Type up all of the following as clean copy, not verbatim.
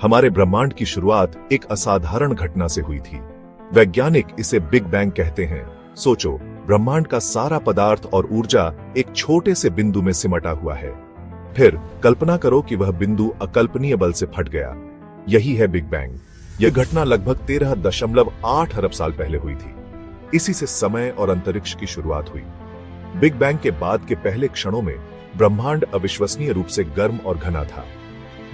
हमारे ब्रह्मांड की शुरुआत एक असाधारण घटना से हुई थी। वैज्ञानिक इसे बिग बैंग कहते हैं। सोचो, ब्रह्मांड का सारा पदार्थ और ऊर्जा एक छोटे से बिंदु में सिमटा हुआ है। फिर कल्पना करो कि वह बिंदु अकल्पनीय बल से फट गया। यही है बिग बैंग। यह घटना लगभग 13.8 अरब साल पहले हुई थी। इसी से समय और अंतरिक्ष की शुरुआत हुई। बिग बैंग के बाद के पहले क्षणों में ब्रह्मांड अविश्वसनीय रूप से गर्म और घना था।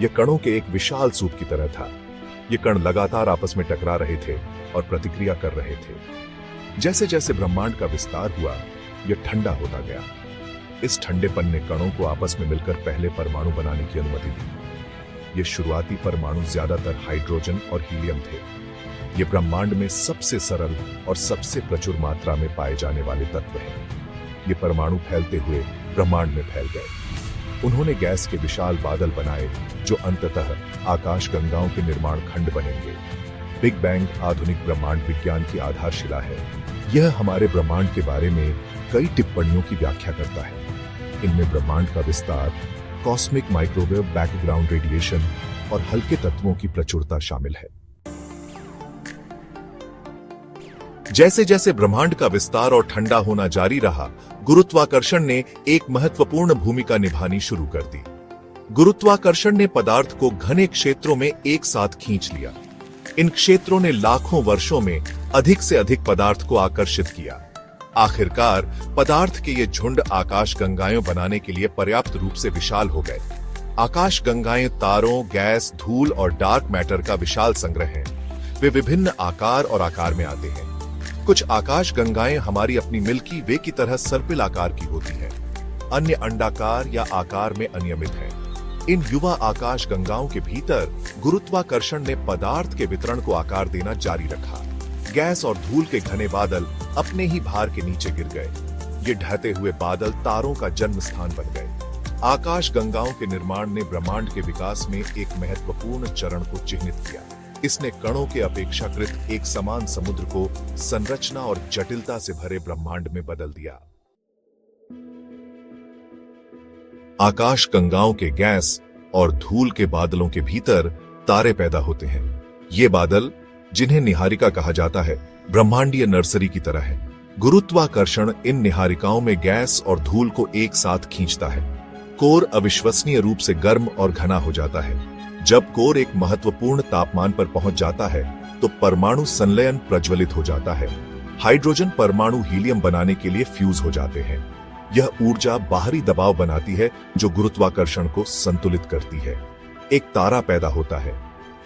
यह कणों के एक विशाल सूप की तरह था। ये कण लगातार आपस में टकरा रहे थे और प्रतिक्रिया कर रहे थे। जैसे जैसे ब्रह्मांड का विस्तार हुआ, यह ठंडा होता गया। इस ठंडेपन ने कणों को आपस में मिलकर पहले परमाणु बनाने की अनुमति दी। ये शुरुआती परमाणु ज्यादातर हाइड्रोजन और हीलियम थे। ये ब्रह्मांड में सबसे सरल और सबसे प्रचुर मात्रा में पाए जाने वाले तत्व हैं। ये परमाणु फैलते हुए ब्रह्मांड में फैल गए। उन्होंने गैस के विशाल बादल बनाए जो अंततः आकाश गंगाओं के निर्माण खंड बनेंगे। बिग बैंग आधुनिक ब्रह्मांड विज्ञान की आधारशिला है। यह हमारे ब्रह्मांड के बारे में कई टिप्पणियों की व्याख्या करता है। इनमें ब्रह्मांड का विस्तार, कॉस्मिक माइक्रोवेव बैकग्राउंड रेडिएशन और हल्के तत्वों की प्रचुरता शामिल है। जैसे जैसे ब्रह्मांड का विस्तार और ठंडा होना जारी रहा, गुरुत्वाकर्षण ने एक महत्वपूर्ण भूमिका निभानी शुरू कर दी। गुरुत्वाकर्षण ने पदार्थ को घने क्षेत्रों में एक साथ खींच लिया। इन क्षेत्रों ने लाखों वर्षों में अधिक से अधिक पदार्थ को आकर्षित किया। आखिरकार पदार्थ के ये झुंड आकाश गंगाएं बनाने के लिए पर्याप्त रूप से विशाल हो गए। आकाश गंगाएं तारों, गैस, धूल और डार्क मैटर का विशाल संग्रह हैं। वे विभिन्न आकार और आकार में आते हैं। कुछ आकाश गंगाएं हमारी अपनी मिल्की वे की तरह सर्पिल आकार की होती हैं। अन्य अंडाकार या आकार में अनियमित हैं। इन युवा आकाश गंगाओं के भीतर गुरुत्वाकर्षण ने पदार्थ के वितरण को आकार देना जारी रखा। गैस और धूल के घने बादल अपने ही भार के नीचे गिर गए। ये ढहते हुए बादल तारों का जन्म स्थान बन गए। आकाश गंगाओं के निर्माण ने ब्रह्मांड के विकास में एक महत्वपूर्ण चरण को चिह्नित किया। इसने कणों के अपेक्षाकृत एक समान समुद्र को संरचना और जटिलता से भरे ब्रह्मांड में बदल दिया। आकाश गंगाओं के गैस और धूल के बादलों के भीतर तारे पैदा होते हैं। ये बादल, जिन्हें निहारिका कहा जाता है, ब्रह्मांडीय नर्सरी की तरह है। गुरुत्वाकर्षण इन निहारिकाओं में गैस और धूल को एक साथ खींचता है। कोर अविश्वसनीय रूप से गर्म और घना हो जाता है। जब कोर एक महत्वपूर्ण तापमान पर पहुंच जाता है तो परमाणु संलयन प्रज्वलित हो जाता है। हाइड्रोजन परमाणु हीलियम बनाने के लिए फ्यूज हो जाते हैं। यह ऊर्जा बाहरी दबाव बनाती है जो गुरुत्वाकर्षण को संतुलित करती है। एक तारा पैदा होता है।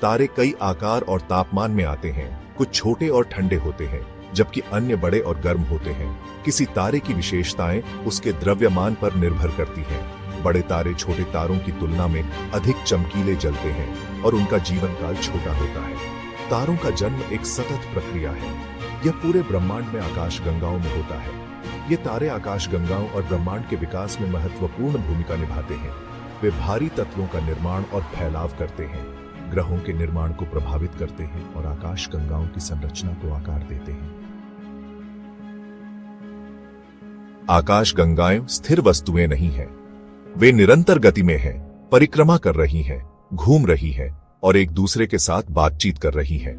तारे कई आकार और तापमान में आते हैं। कुछ छोटे और ठंडे होते हैं, जबकि अन्य बड़े और गर्म होते हैं। किसी तारे की विशेषताएं उसके द्रव्यमान पर निर्भर करती हैं। बड़े तारे छोटे तारों की तुलना में अधिक चमकीले जलते हैं और उनका जीवन काल छोटा होता है। तारों का जन्म एक सतत प्रक्रिया है। यह पूरे ब्रह्मांड में आकाश गंगाओं में होता है। ये तारे आकाश गंगाओं और ब्रह्मांड के विकास में महत्वपूर्ण भूमिका निभाते हैं। वे भारी तत्वों का निर्माण और फैलाव करते हैं, ग्रहों के निर्माण को प्रभावित करते हैं और आकाश गंगाओं की संरचना को आकार देते हैं। आकाश गंगाएं स्थिर वस्तुएं नहीं हैं। वे निरंतर गति में हैं, परिक्रमा कर रही हैं, घूम रही हैं और एक दूसरे के साथ बातचीत कर रही हैं।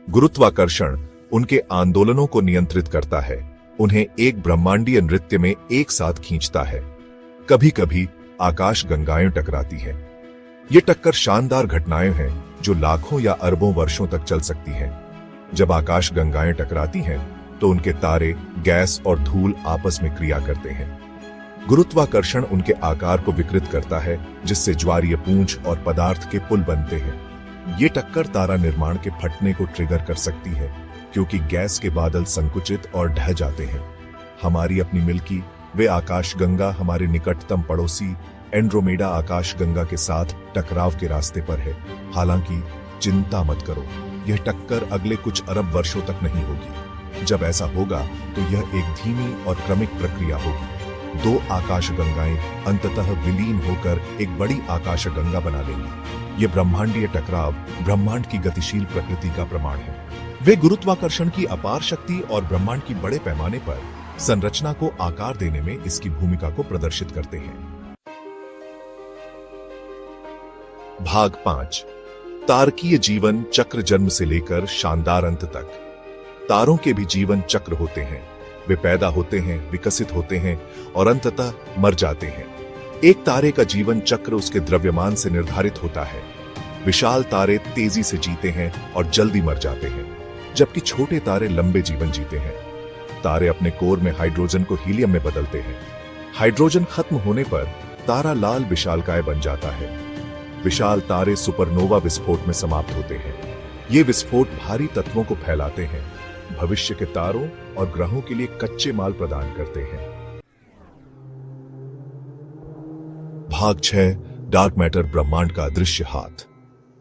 गुरुत्वाकर्षण उनके आंदोलनों को नियंत्रित करता है, उन्हें एक ब्रह्मांडीय नृत्य में एक साथ खींचता है। कभी कभी आकाश गंगाएं टकराती हैं। ये टक्कर शानदार घटनाएं हैं जो लाखों या अरबों वर्षों तक चल सकती हैं। जब आकाश गंगाएं टकराती हैं तो उनके तारे, गैस और धूल आपस में क्रिया करते हैं। गुरुत्वाकर्षण उनके आकार को विकृत करता है, जिससे ज्वारीय पूंछ और पदार्थ के पुल बनते हैं। ये टक्कर तारा निर्माण के फटने को ट्रिगर कर सकती है, क्योंकि गैस के बादल संकुचित और ढह जाते हैं। हमारी अपनी मिल्की वे आकाश गंगा हमारे निकटतम पड़ोसी एंड्रोमेडा आकाश गंगा के साथ टकराव के रास्ते पर है। हालांकि चिंता मत करो, यह टक्कर अगले कुछ अरब वर्षों तक नहीं होगी। जब ऐसा होगा तो यह एक धीमी और क्रमिक प्रक्रिया होगी। दो आकाश गंगाएं अंततः विलीन होकर एक बड़ी आकाश गंगा बना लेंगी। ये ब्रह्मांडीय टकराव ब्रह्मांड की गतिशील प्रकृति का प्रमाण है। वे गुरुत्वाकर्षण की अपार शक्ति और ब्रह्मांड की बड़े पैमाने पर संरचना को आकार देने में इसकी भूमिका को प्रदर्शित करते हैं। भाग 5। तारकीय जीवन चक्र जन्म से लेकर शानदार अंत तक। तारों के भी जीवन चक्र होते हैं। वे पैदा होते हैं, विकसित होते हैं और अंततः मर जाते हैं। एक तारे का जीवन चक्र उसके द्रव्यमान से निर्धारित होता है। विशाल तारे तेजी से जीते हैं और जल्दी मर जाते हैं, जबकि छोटे तारे लंबे जीवन जीते हैं। तारे अपने कोर में हाइड्रोजन को हीलियम में बदलते हैं। हाइड्रोजन खत्म होने पर तारा लाल विशालकाय बन जाता है। विशाल तारे सुपरनोवा विस्फोट में समाप्त होते हैं। ये विस्फोट भारी तत्वों को फैलाते हैं, भविष्य के तारों और ग्रहों के लिए कच्चे माल प्रदान करते हैं। भाग 6, डार्क मैटर, ब्रह्मांड का अदृश्य हाथ।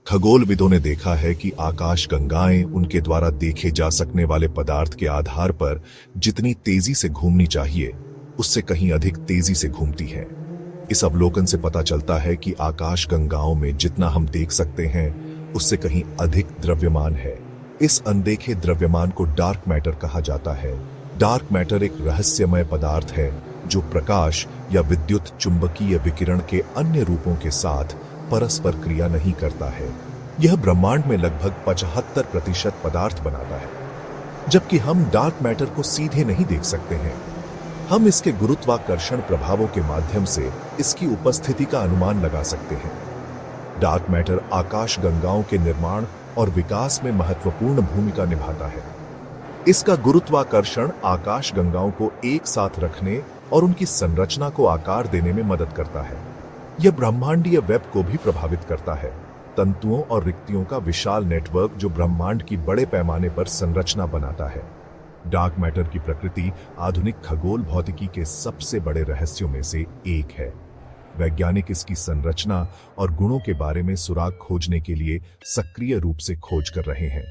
खगोलविदों ने देखा है कि आकाश गंगाएं उनके द्वारा देखे जा सकने वाले पदार्थ के आधार पर जितनी तेजी से घूमनी चाहिए, उससे कहीं अधिक तेजी से घूमती है। इस अवलोकन से पता चलता है कि आकाश गंगाओं में जितना हम देख सकते हैं, उससे कहीं अधिक द्रव्यमान है। इस अनदेखे द्रव्यमान को डार्क मैटर कहा जाता है। डार्क मैटर एक रहस्यमय पदार्थ है जो प्रकाश या विद्युत चुंबकीय विकिरण के अन्य रूपों के साथ परस्पर क्रिया नहीं करता है। यह ब्रह्मांड में लगभग 75% पदार्थ बनाता है, जबकि हम डार्क मैटर को सीधे नहीं देख सकते हैं। हम इसके गुरुत्वाकर्षण प्रभावों के माध्यम से इसकी उपस्थिति का अनुमान लगा सकते हैं। डार्क मैटर आकाश गंगाओं के निर्माण और विकास में महत्वपूर्ण भूमिका निभाता है। इसका गुरुत्वाकर्षण आकाश गंगाओं को एक साथ रखने और उनकी संरचना को आकार देने में मदद करता है। यह ब्रह्मांडीय वेब को भी प्रभावित करता है, तंतुओं और रिक्तियों का विशाल नेटवर्क जो ब्रह्मांड की बड़े पैमाने पर संरचना बनाता है। डार्क मैटर की प्रकृति आधुनिक खगोल भौतिकी के सबसे बड़े रहस्यों में से एक है। वैज्ञानिक इसकी संरचना और गुणों के बारे में सुराग खोजने के लिए सक्रिय रूप से खोज कर रहे हैं।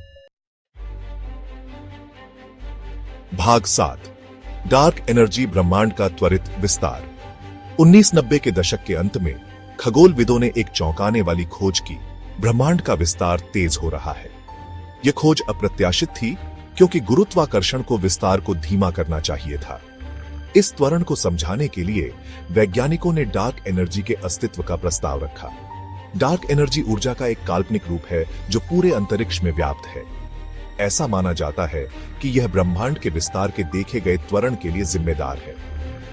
भाग 7, डार्क एनर्जी, ब्रह्मांड का त्वरित विस्तार। 1990 के दशक के अंत में खगोलविदों ने एक चौंकाने वाली खोज की। ब्रह्मांड का विस्तार तेज हो रहा है। यह खोज अप्रत्याशित थी, क्योंकि गुरुत्वाकर्षण को विस्तार को धीमा करना चाहिए था। इस त्वरण को समझाने के लिए वैज्ञानिकों ने डार्क एनर्जी के अस्तित्व का प्रस्ताव रखा। डार्क एनर्जी ऊर्जा का एक काल्पनिक रूप है जो पूरे अंतरिक्ष में व्याप्त है। ऐसा माना जाता है कि यह ब्रह्मांड के विस्तार के देखे गए त्वरण के लिए जिम्मेदार है।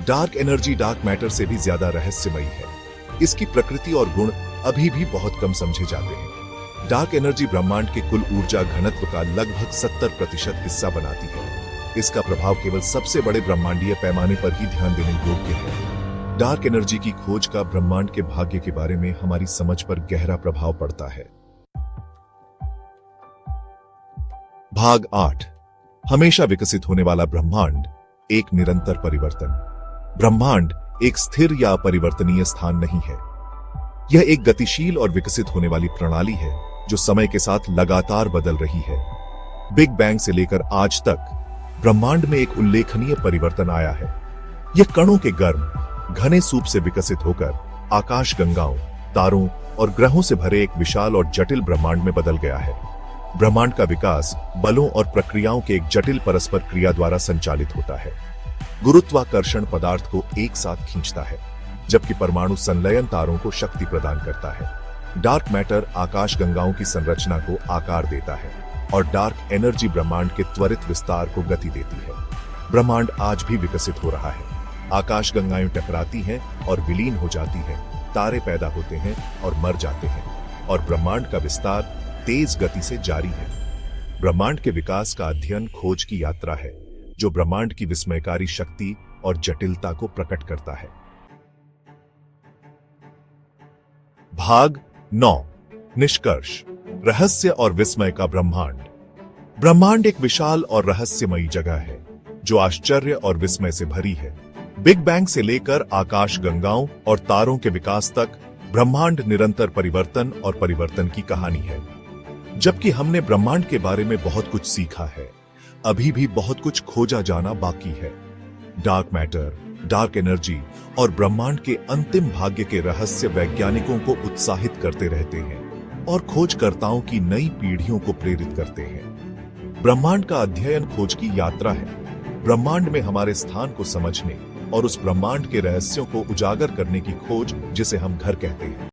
डार्क एनर्जी डार्क मैटर से भी ज्यादा रहस्यमयी है। इसकी प्रकृति और गुण अभी भी बहुत कम समझे जाते हैं। डार्क एनर्जी ब्रह्मांड के कुल ऊर्जा घनत्व का लगभग 70% हिस्सा बनाती है। इसका प्रभाव केवल सबसे बड़े ब्रह्मांडीय पैमाने पर ही ध्यान देने योग्य है। डार्क एनर्जी की खोज का ब्रह्मांड के भाग्य के बारे में हमारी समझ पर गहरा प्रभाव पड़ता है। भाग 8, हमेशा विकसित होने वाला ब्रह्मांड, एक निरंतर परिवर्तन। ब्रह्मांड एक स्थिर या अपरिवर्तनीय स्थान नहीं है। यह एक गतिशील और विकसित होने वाली प्रणाली है जो समय के साथ लगातार बदल रही है। बिग बैंग से लेकर आज तक ब्रह्मांड में एक उल्लेखनीय परिवर्तन आया है। यह कणों के गर्म घने सूप से विकसित होकर आकाश गंगाओं, तारों और ग्रहों से भरे एक विशाल और जटिल ब्रह्मांड में बदल गया है। ब्रह्मांड का विकास बलों और प्रक्रियाओं के एक जटिल परस्पर क्रिया द्वारा संचालित होता है। गुरुत्वाकर्षण पदार्थ को एक साथ खींचता है, जबकि परमाणु संलयन तारों को शक्ति प्रदान करता है। डार्क मैटर आकाश गंगाओं की संरचना को आकार देता है और डार्क एनर्जी ब्रह्मांड के त्वरित विस्तार को गति देती है। ब्रह्मांड आज भी विकसित हो रहा है। आकाश गंगाएं टकराती हैं और विलीन हो जाती हैं, तारे पैदा होते हैं और मर जाते हैं, और ब्रह्मांड का विस्तार तेज गति से जारी है। ब्रह्मांड के विकास का अध्ययन खोज की यात्रा है जो ब्रह्मांड की विस्मयकारी शक्ति और जटिलता को प्रकट करता है। भाग 9, निष्कर्ष, रहस्य और विस्मय का ब्रह्मांड। ब्रह्मांड एक विशाल और रहस्यमयी जगह है जो आश्चर्य और विस्मय से भरी है। बिग बैंग से लेकर आकाश गंगाओं और तारों के विकास तक ब्रह्मांड निरंतर परिवर्तन और परिवर्तन की कहानी है। जबकि हमने ब्रह्मांड के बारे में बहुत कुछ सीखा है, अभी भी बहुत कुछ खोजा जाना बाकी है। डार्क मैटर, डार्क एनर्जी और ब्रह्मांड के अंतिम भाग्य के रहस्य वैज्ञानिकों को उत्साहित करते रहते हैं और खोजकर्ताओं की नई पीढ़ियों को प्रेरित करते हैं। ब्रह्मांड का अध्ययन खोज की यात्रा है। ब्रह्मांड में हमारे स्थान को समझने और उस ब्रह्मांड के रहस्यों को उजागर करने की खोज जिसे हम घर कहते हैं।